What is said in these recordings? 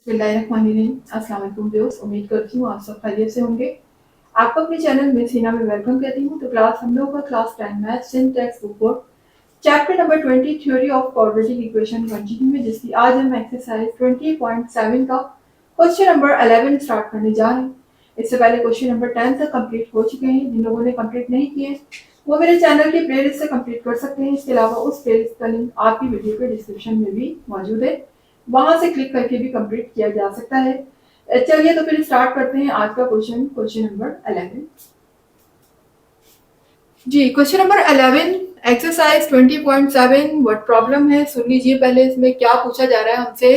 अस्सलाम वालेकुम दोस्त, उम्मीद करती हूँ आप सब खैरियत से होंगे। आपको अपने चैनल में सीना में वेलकम कहती हूँ। तो क्लास हम लोग का class 10 maths in text book board chapter number 20 theory of quadratic equation continue में, जिसकी आज हम एक्सरसाइज 20.7 का क्वेश्चन नंबर 11 स्टार्ट करने जा रहे हैं। इससे पहले क्वेश्चन नंबर 10 तक कंप्लीट हो चुके हैं। जिन लोगों ने कंप्लीट नहीं किए वो मेरे चैनल की प्लेलिस्ट से कंप्लीट कर सकते हैं। इसके अलावा उस प्लेलिस्ट का लिंक आपकी वीडियो के डिस्क्रिप्शन में भी मौजूद है, वहां से क्लिक करके भी कंप्लीट किया जा सकता है। चलिए तो फिर स्टार्ट करते हैं आज का क्वेश्चन नंबर 11। जी, question number 11 exercise 20.7 what problem है सुन लीजिए। पहले इसमें क्या पूछा जा रहा है हमसे।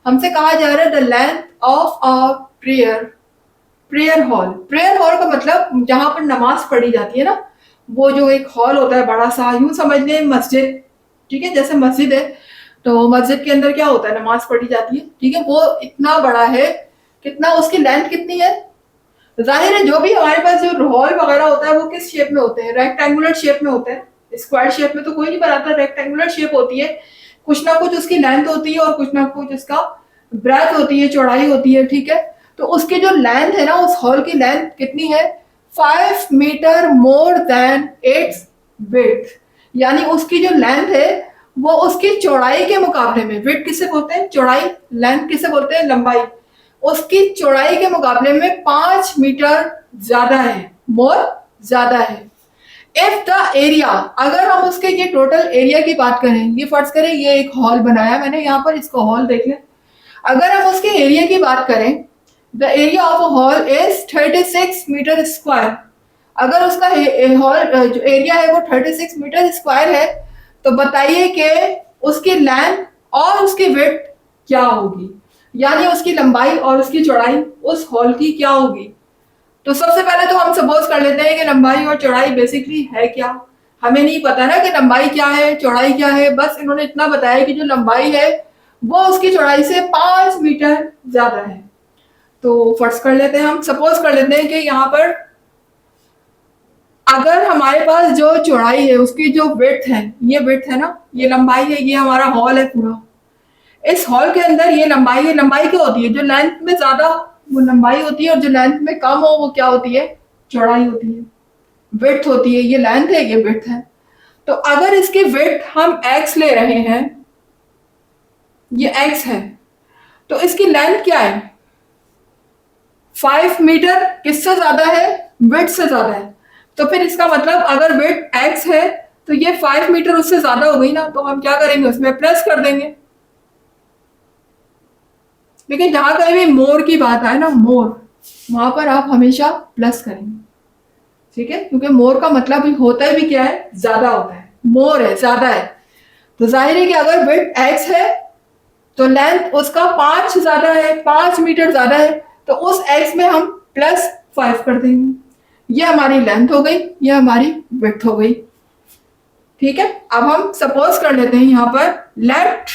हमसे कहा जा रहा है the length of a prayer hall का मतलब जहां पर नमाज पढ़ी जाती है ना, वो जो एक हॉल होता है बड़ा सा, यूं समझ लें मस्जिद। ठीक है, जैसे मस्जिद है तो मस्जिद के अंदर क्या होता है, नमाज पढ़ी जाती है। ठीक है, वो इतना बड़ा है। कितना उसकी लेंथ कितनी है? जाहिर है जो भी हमारे पास जो हॉल वगैरह होता है वो किस शेप में होते हैं, रेक्टेंगुलर शेप में होते हैं। स्क्वायर शेप में तो कोई नहीं बनाता, रेक्टेंगुलर शेप होती है। कुछ ना कुछ उसकी लेंथ होती है और कुछ ना कुछ उसका ब्रेथ होती है, चौड़ाई होती है। ठीक है, तो उसकी जो लेंथ है ना, उस हॉल की लेंथ कितनी है? 5 metre more than its width. यानी उसकी जो लेंथ है वो उसकी चौड़ाई के मुकाबले में, विड्थ किसे बोलते हैं? चौड़ाई। लेंथ किसे बोलते हैं? लंबाई। उसकी चौड़ाई के मुकाबले में 5 मीटर ज्यादा है, मोर ज्यादा है। इफ द एरिया, अगर हम उसके ये टोटल एरिया की बात करें, ये फर्ज करें ये एक हॉल बनाया मैंने, यहाँ पर इसको हॉल देख लें। अगर हम उसके एरिया की बात करें, the area of a hall is 36 metre square. अगर उसका हॉल जो एरिया है वो 36 मीटर स्क्वायर है, तो बताइए कि उसकी लेंथ और उसकी विड्थ क्या होगी, यानी उसकी लंबाई और उसकी चौड़ाई उस हॉल की क्या होगी। तो सबसे पहले तो हम सपोज कर लेते हैं कि लंबाई और चौड़ाई बेसिकली है क्या। हमें नहीं पता ना कि लंबाई क्या है चौड़ाई क्या है, बस इन्होंने इतना बताया कि जो लंबाई है वो उसकी चौड़ाई से 5 मीटर ज्यादा है। तो फर्ज कर लेते हैं, हम सपोज कर लेते हैं कि यहाँ पर अगर हमारे पास जो चौड़ाई है उसकी जो विड्थ है, ये विड्थ है ना, ये लंबाई है, ये हमारा हॉल है पूरा। इस हॉल के अंदर ये लंबाई है। लंबाई क्या होती है? जो लेंथ में ज्यादा वो लंबाई होती है और जो लेंथ में कम हो वो क्या होती है? चौड़ाई होती है, विड्थ होती है। ये लेंथ है, ये विड्थ है। तो अगर इसकी विड्थ हम x ले रहे हैं, ये x है, तो इसकी लेंथ क्या है? 5 मीटर। किससे ज्यादा है? विड्थ से ज्यादा है। तो फिर इसका मतलब अगर विड्थ x है तो ये 5 मीटर उससे ज्यादा हो गई ना, तो हम क्या करेंगे, उसमें प्लस कर देंगे। लेकिन जहां कहीं भी मोर की बात आए ना, मोर, वहां पर आप हमेशा प्लस करेंगे। ठीक है, क्योंकि मोर का मतलब भी होता है भी क्या है? ज्यादा होता है। मोर है, ज्यादा है। तो जाहिर है कि अगर विड्थ एक्स है तो लेंथ उसका 5 ज्यादा है, 5 मीटर ज्यादा है, तो उस एक्स में हम +5 कर देंगे। ये हमारी लेंथ हो गई, ये हमारी विड्थ हो गई। ठीक है, अब हम सपोज कर लेते हैं यहां पर लेट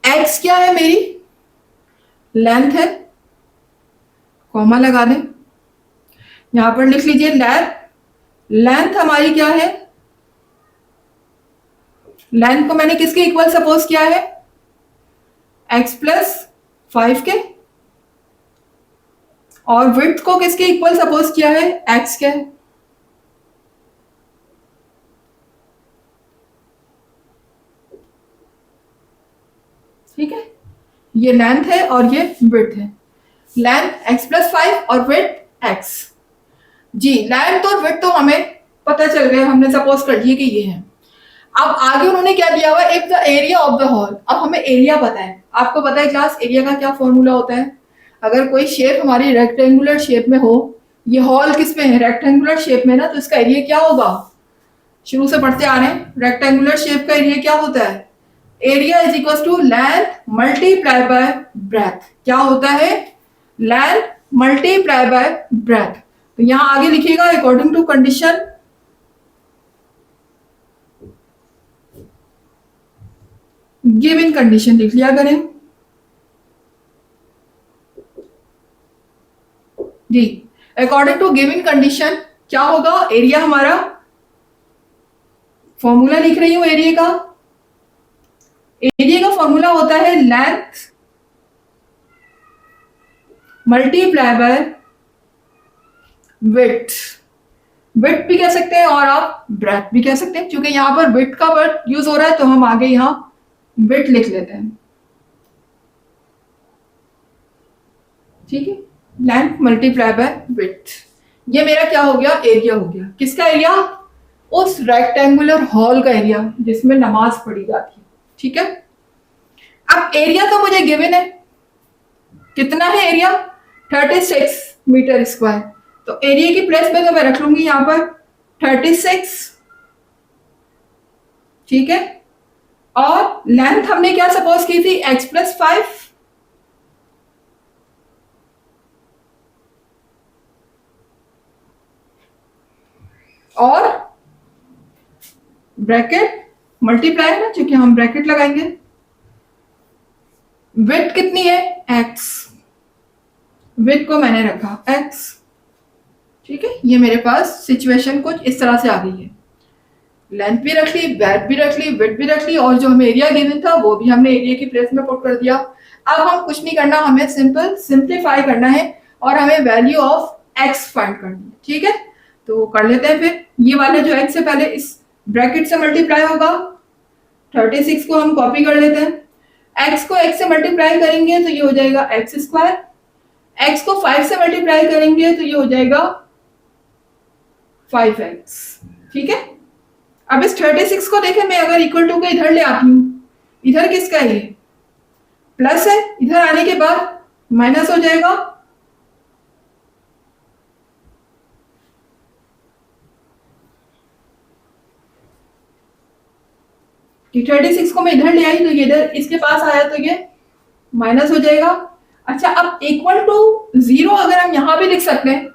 एक्स क्या है? मेरी लेंथ है, कॉमा लगा दें। यहां पर लिख लीजिए लेंथ हमारी क्या है? लेंथ को मैंने किसके इक्वल सपोज किया है? x+5 के। और विड्थ को किसके इक्वल सपोज किया है? x के। ठीक है, ये लेंथ है और ये विड्थ है। लेंथ x+5 और विड्थ x। जी, लेंथ और विड्थ तो हमें पता चल गए, हमने सपोज कर दिए कि ये है। अब आगे उन्होंने क्या दिया हुआ? If the area of the hall. अब हमें एरिया पता है। आपको पता है क्लास एरिया का क्या फॉर्मूला होता है? अगर कोई शेप हमारी रेक्टेंगुलर शेप में हो, ये हॉल किस में है? रेक्टेंगुलर शेप में ना, तो इसका एरिया क्या होगा? शुरू से पढ़ते आ रहे हैं, रेक्टेंगुलर शेप का एरिया क्या होता है? Area is equal to length multiply by breadth. क्या होता है? Length multiply by breadth. तो यहां आगे लिखिएगा according to condition, given condition लिख लिया करें। जी, अकॉर्डिंग टू गिवन कंडीशन क्या होगा? एरिया हमारा, फॉर्मूला लिख रही हूं एरिया का, एरिया का फॉर्मूला होता है length multiply bye width. Width भी कह सकते हैं और आप ब्रेथ भी कह सकते हैं, क्योंकि यहाँ पर विड्थ का वर्ड यूज हो रहा है तो हम आगे यहाँ विड्थ लिख लेते हैं। ठीक है, लेंथ मल्टीप्लाई बाय विड्थ। ये मेरा क्या हो गया, एरिया हो गया। किसका एरिया, उस रेक्टेंगुलर हॉल का एरिया जिसमें नमाज पढ़ी जाती है। ठीक है, अब एरिया तो मुझे गिवन है, कितना है एरिया, 36 मीटर स्क्वायर। तो एरिया की प्लेस में तो मैं रख लूंगी यहां पर 36। ठीक है, और लेंथ हमने क्या सपोज की थी, x+5। और ब्रैकेट मल्टीप्लाई है ना, क्योंकि हम ब्रैकेट लगाएंगे। विड्थ कितनी है, x, विड्थ को मैंने रखा x। ठीक है, ये मेरे पास सिचुएशन कुछ इस तरह से आ गई है। लेंथ भी रख ली, ब्रेथ भी रख ली, विड्थ भी रख ली, और जो हमें एरिया गिवन था वो भी हमने एरिया की प्लेस में पुट कर दिया। अब हम कुछ नहीं करना, हमें सिंपल सिंप्लीफाई करना है और हमें वैल्यू ऑफ x फाइंड करनी है। ठीक है, तो कर लेते हैं फिर। ये वाला जो x है पहले इस ब्रैकेट से मल्टीप्लाई होगा, 36 को हम कॉपी कर लेते हैं। x को x से मल्टीप्लाई करेंगे तो ये हो जाएगा x²। x को 5 से मल्टीप्लाई करेंगे तो ये हो जाएगा 5x। ठीक है, अब इस 36 को देखें, मैं अगर इक्वल टू को इधर ले आती हूँ, इधर किसका है, ये प्लस है, इधर आने के बाद माइनस हो जाएगा। कि 36 को मैं इधर ले आई तो ये इधर इसके पास आया तो ये माइनस हो जाएगा। अच्छा, अब इक्वल टू 0 अगर हम यहां भी लिख सकते हैं,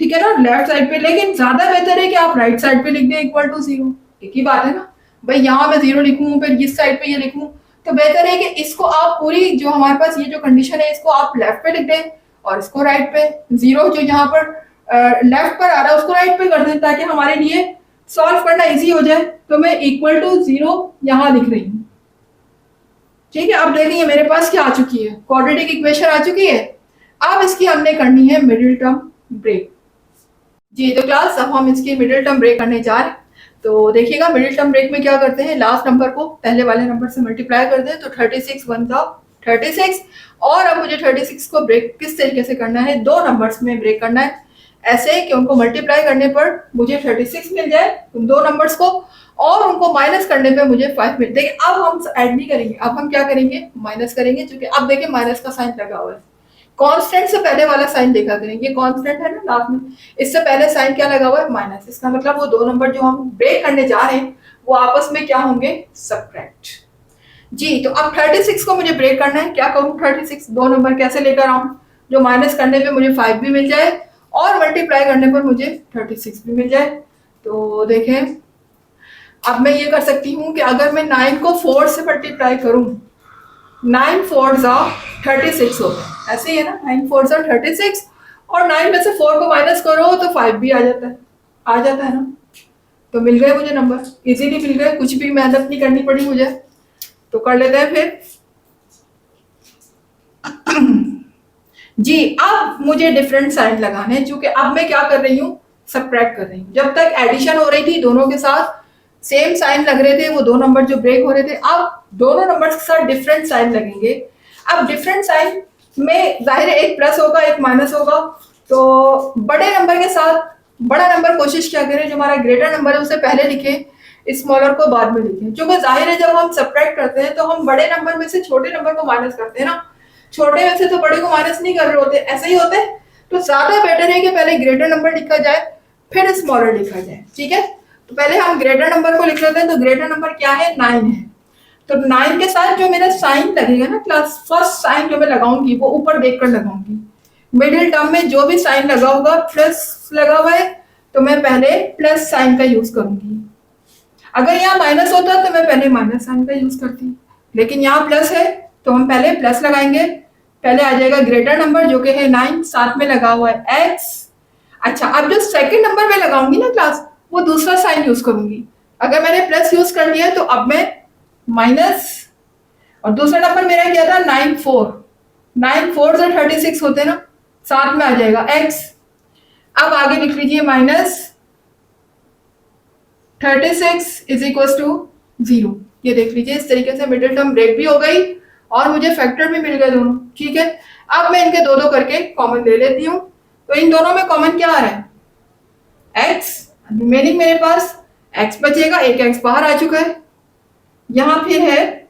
ठीक है ना, लेफ्ट साइड पे, लेकिन ज्यादा बेहतर है कि आप राइट साइड पे लिख दें इक्वल टू 0। एक ही बात है ना भाई, यहाँ मैं 0 लिखूं फिर इस साइड पे ये लिखूं, तो बेहतर है कि इसको आप पूरी जो हमारे पास ये जो कंडीशन है इसको आप लेफ्ट पे लिख दें और इसको राइट पे। 0 जो यहाँ पर लेफ्ट पर आ रहा है उसको राइट पे कर दें ताकि हमारे लिए सॉल्व करना इजी हो जाए। तो मैं इक्वल टू 0 यहाँ लिख रही हूँ। ठीक है, अब देखिए मेरे पास क्या आ चुकी है, क्वाड्रेटिक इक्वेशन आ चुकी है। अब इसकी हमने करनी है मिडिल टर्म ब्रेक। जी, तो क्लास अब हम इसकी मिडिल टर्म ब्रेक करने जा रहे हैं। तो देखिएगा मिडिल टर्म ब्रेक में क्या करते हैं, लास्ट नंबर को पहले वाले नंबर से मल्टीप्लाई कर दें तो 36 1 था 36। और अब मुझे 36 को ब्रेक किस तरीके से करना है, दो नंबर्स में ब्रेक करना है, ऐसे कि उनको मल्टीप्लाई करने पर मुझे 36 मिल जाए उन दो नंबर्स को, और उनको माइनस करने पे मुझे 5 मिल। देखिए अब हम ऐड नहीं करेंगे, अब हम क्या करेंगे, माइनस करेंगे, क्योंकि अब देखिए माइनस का साइन लगा हुआ है। कांस्टेंट से पहले वाला साइन देखा करेंगे, ये कांस्टेंट है ना लास्ट में, इससे पहले साइन क्या लगा हुआ है, माइनस। इसका मतलब वो दो नंबर जो हम ब्रेक करने जा रहे हैं वो आपस में क्या होंगे, सबट्रैक्ट। जी, तो अब 36 को मुझे ब्रेक करना है, क्या करूं, 36 दो नंबर कैसे लेकर आऊं जो माइनस करने पे मुझे 5 भी मिल जाए और मल्टीप्लाई करने पर मुझे 36 भी मिल जाए। तो देखें अब मैं ये कर सकती हूँ कि अगर मैं 9 को 4 से मल्टीप्लाई करूं, 9 4 36 होता है, ऐसे ही है ना, 9 4 36, और 9 में से 4 को माइनस करो तो 5 भी आ जाता है, ना। तो मिल गए मुझे नंबर, इजीली मिल गए, कुछ भी मेहनत नहीं करनी पड़ी मुझे। तो कर लेते हैं फिर। जी, अब मुझे डिफरेंट साइन लगाने हैं, क्योंकि अब मैं क्या कर रही हूँ, सबट्रैक्ट कर रही हूँ। जब तक एडिशन हो रही थी दोनों के साथ सेम साइन लग रहे थे, वो दो नंबर जो ब्रेक हो रहे थे, अब दोनों नंबर के साथ डिफरेंट साइन लगेंगे। अब डिफरेंट साइन में जाहिर है एक प्लस होगा एक माइनस होगा, तो बड़े नंबर के साथ बड़ा नंबर कोशिश क्या करें, जो हमारा ग्रेटर नंबर है उसे पहले लिखें, स्मॉलर को बाद में लिखें। क्योंकि जाहिर है जब हम सबट्रैक्ट करते हैं तो हम बड़े नंबर में से छोटे नंबर को माइनस करते हैं ना, छोटे में से तो बड़े को माइनस नहीं कर रहे होते, ऐसे ही होते हैं। तो ज्यादा बेटर है कि पहले ग्रेटर नंबर लिखा जाए फिर स्मॉलर लिखा जाए। ठीक है, तो पहले हम ग्रेटर नंबर को लिख लेते हैं। तो ग्रेटर नंबर क्या है, 9 है। तो 9 के साथ जो मेरा साइन लगेगा ना क्लास, फर्स्ट साइन जो मैं लगाऊंगी वो ऊपर देखकर लगाऊंगी। मिडिल टर्म में जो भी साइन लगा होगा, प्लस लगा हुआ है तो मैं पहले प्लस साइन का यूज करूंगी। अगर यहाँ माइनस होता तो मैं पहले माइनस साइन का यूज करती, लेकिन यहाँ प्लस है तो हम पहले प्लस लगाएंगे। पहले आ जाएगा ग्रेटर नंबर जो कि है 9, साथ में लगा हुआ है x। अच्छा, अब जो सेकंड नंबर में लगाऊंगी ना क्लास, वो दूसरा साइन यूज करूंगी। अगर मैंने प्लस यूज कर लिया तो अब मैं माइनस और दूसरा नंबर मेरा क्या था 9 4 से 36 होते ना, साथ में आ जाएगा x। अब आगे लिख लीजिए -36 इज इक्वल टू 0। ये देख लीजिए, इस तरीके से मिडिल टर्म ब्रेक भी हो गई और मुझे फैक्टर भी मिल गए दोनों। ठीक है, अब मैं इनके दो दो करके कॉमन ले लेती हूँ। तो इन दोनों में कॉमन क्या आ रहा है, x। रिमेनिंग मेरे पास x बचेगा, एक x बाहर आ चुका है। यहां फिर है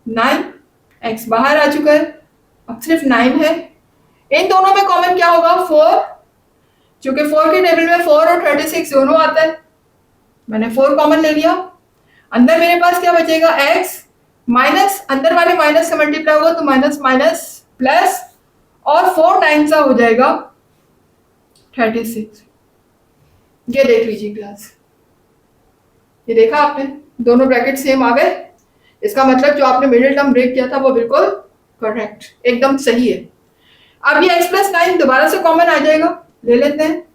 9, x बाहर आ चुका है, अब सिर्फ 9 है। इन दोनों में कॉमन क्या होगा 4, क्योंकि 4 के टेबल में 4 और 36 दोनों आता है। मैंने 4 कॉमन ले लिया। अंदर मेरे पास क्या बचेगा x माइनस, अंदर वाले माइनस से मल्टीप्लाई होगा तो माइनस माइनस प्लस, और 4 9 सा हो जाएगा 36। ये देख लीजिए क्लास, ये देखा आपने, दोनों ब्रैकेट सेम आ गए। इसका मतलब जो आपने मिडिल टर्म ब्रेक किया था वो बिल्कुल करेक्ट, एकदम सही है। अब ये x प्लस 9 दोबारा से कॉमन आ जाएगा, ले लेते हैं।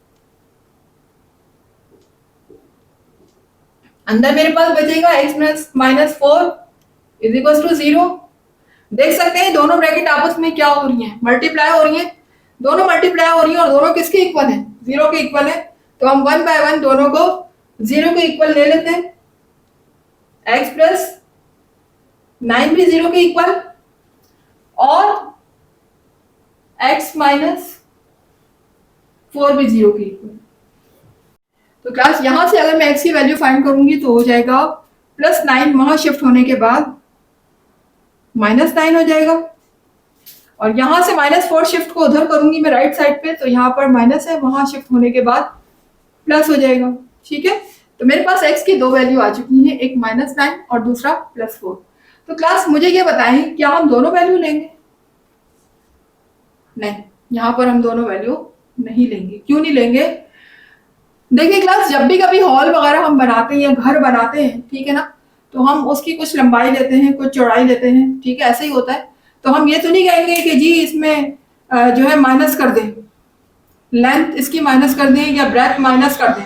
अंदर मेरे पास बचेगा x minus 4 is equal to 0। देख सकते हैं दोनों ब्रैकेट आपस में क्या हो रही हैं, मल्टीप्लाई हो रही हैं। दोनों मल्टीप्लाई हो रही हैं और दोनों किसके इक्वल है, 0 के इक्वल है। तो हम 1 बाय 1 दोनों को 0 के इक्वल ले लेते हैं। x प्लस 9 भी 0 के इक्वल और x माइनस 4 भी 0 के इक्वल। तो क्लास यहां से अगर मैं x की वैल्यू फाइंड करूंगी तो हो जाएगा +9 वहां शिफ्ट होने के बाद -9 हो जाएगा, और यहां से -4 शिफ्ट को उधर करूंगी मैं राइट साइड पे, तो यहाँ पर माइनस है, वहां शिफ्ट होने के बाद प्लस हो जाएगा। ठीक है, तो मेरे पास x की दो वैल्यू आ चुकी हैं, एक -9 और दूसरा +4। तो क्लास मुझे ये बताएं क्या हम दोनों वैल्यू लेंगे? नहीं, यहाँ पर हम दोनों वैल्यू नहीं लेंगे। क्यों नहीं लेंगे? देखिए क्लास, जब भी कभी हॉल वगैरह हम बनाते हैं या घर बनाते हैं, ठीक है ना, तो हम उसकी कुछ लंबाई लेते हैं, कुछ चौड़ाई लेते हैं। ठीक है, ऐसे ही होता है। तो हम ये तो नहीं कहेंगे कि जी इसमें जो है माइनस कर दें, लेंथ इसकी माइनस कर दें या ब्रेथ माइनस कर दें।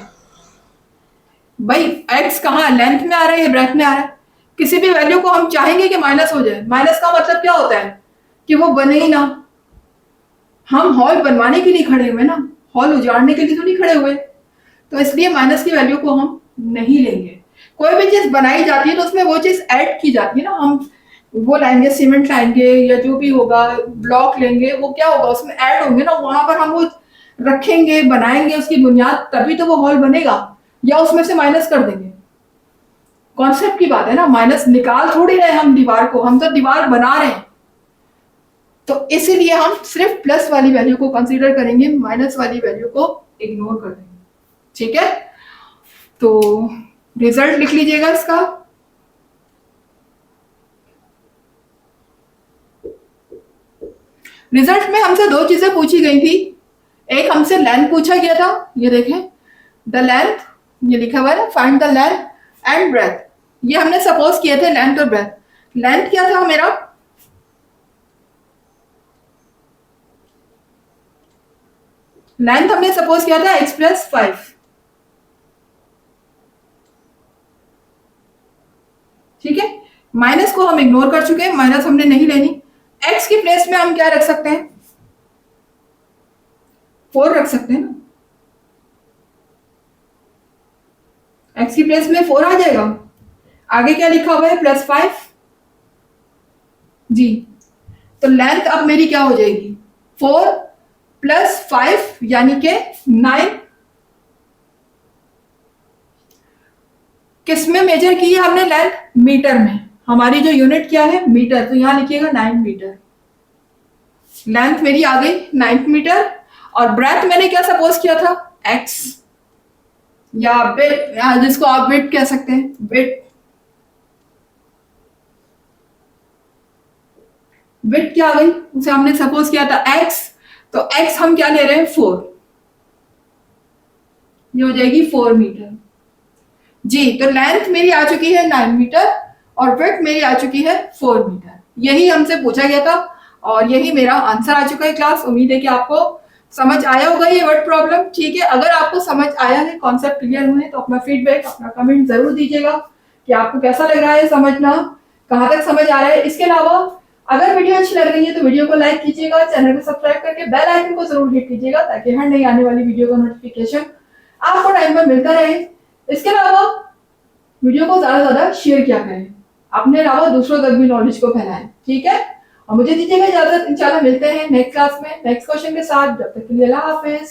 भाई एक्स कहाँ लेंथ में आ रहा है या ब्रेथ में आ रहा है? किसी भी वैल्यू को हम चाहेंगे कि माइनस हो जाए। माइनस का मतलब क्या होता है कि वो बने ही ना। हम हॉल बनवाने के लिए खड़े हुए ना, हॉल उजाड़ने के लिए तो नहीं खड़े हुए। तो इसलिए माइनस की वैल्यू को हम नहीं लेंगे। कोई भी चीज बनाई जाती है तो उसमें वो चीज ऐड की जाती है ना। हम वो लाएंगे, सीमेंट लाएंगे या जो भी होगा, ब्लॉक लेंगे, वो क्या होगा उसमें ऐड होंगे ना, वहां पर हम वो रखेंगे, बनाएंगे उसकी बुनियाद, तभी तो वो हॉल बनेगा। या उसमें से माइनस कर देंगे, कॉन्सेप्ट की बात है ना। माइनस निकाल थोड़ी रहे हम दीवार को, हम तो दीवार बना रहे हैं। तो इसीलिए हम सिर्फ प्लस वाली वैल्यू को कंसीडर करेंगे, माइनस वाली वैल्यू को इग्नोर कर देंगे। ठीक है, तो रिजल्ट लिख लीजिएगा इसका। रिजल्ट में हमसे दो चीजें पूछी गई थी। एक हमसे लेंथ पूछा गया था, ये देखें द लेंथ, ये लिखा हुआ है find the length and breadth. ये हमने सपोज किए थे लेंथ और ब्रेथ। लेंथ क्या था मेरा, लेंथ हमने सपोज किया था x प्लस 5। ठीक है, माइनस को हम इग्नोर कर चुके हैं, माइनस हमने नहीं लेनी। x की प्लेस में हम क्या रख सकते हैं, 4 रख सकते हैं ना। x की प्लेस में 4 आ जाएगा। आगे क्या लिखा हुआ है +5 जी। तो लेंथ अब मेरी क्या हो जाएगी 4 + 5 यानी कि 9। किस में मेजर की है हमने लेंथ? मीटर में। हमारी जो यूनिट क्या है मीटर, तो यहां लिखिएगा 9 मीटर। लेंथ मेरी आ गई 9 मीटर। और ब्रेथ मैंने क्या सपोज किया था x, या बिट, जिसको आप बिट कह सकते हैं, बिट। बिट क्या आ गई, उसे हमने सपोज किया था x, तो x हम क्या ले रहे हैं 4। ये हो जाएगी 4 मीटर जी। तो लेंथ मेरी आ चुकी है 9 मीटर और विड्थ मेरी आ चुकी है 4 मीटर। यही हमसे पूछा गया था और यही मेरा आंसर आ चुका है क्लास। उम्मीद है कि आपको समझ आया होगा ये वर्ड प्रॉब्लम। ठीक है, अगर आपको समझ आया है, कॉन्सेप्ट क्लियर हुए तो अपना फीडबैक, अपना कमेंट जरूर दीजिएगा कि आपको कैसा लग रहा है समझना। कहाँ तक समझ आ रहा है? इसके अलावा अगर वीडियो अच्छी लग रही है तो वीडियो को लाइक कीजिएगा, चैनल को सब्सक्राइब करके बेल आइकन को जरूर हिट कीजिएगा ताकि हर नई आने वाली वीडियो का नोटिफिकेशन आपको टाइम पर मिलता रहे। इसके अलावा वीडियो को ज्यादा से ज्यादा शेयर किया करें, अपने अलावा दूसरों तक भी नॉलेज को फैलाएं, ठीक है? और मुझे दीजिएगा इजाजत, इंशाल्लाह मिलते हैं नेक्स्ट क्लास में नेक्स्ट क्वेश्चन के साथ। जब तक के लिए अल्लाह हाफिज।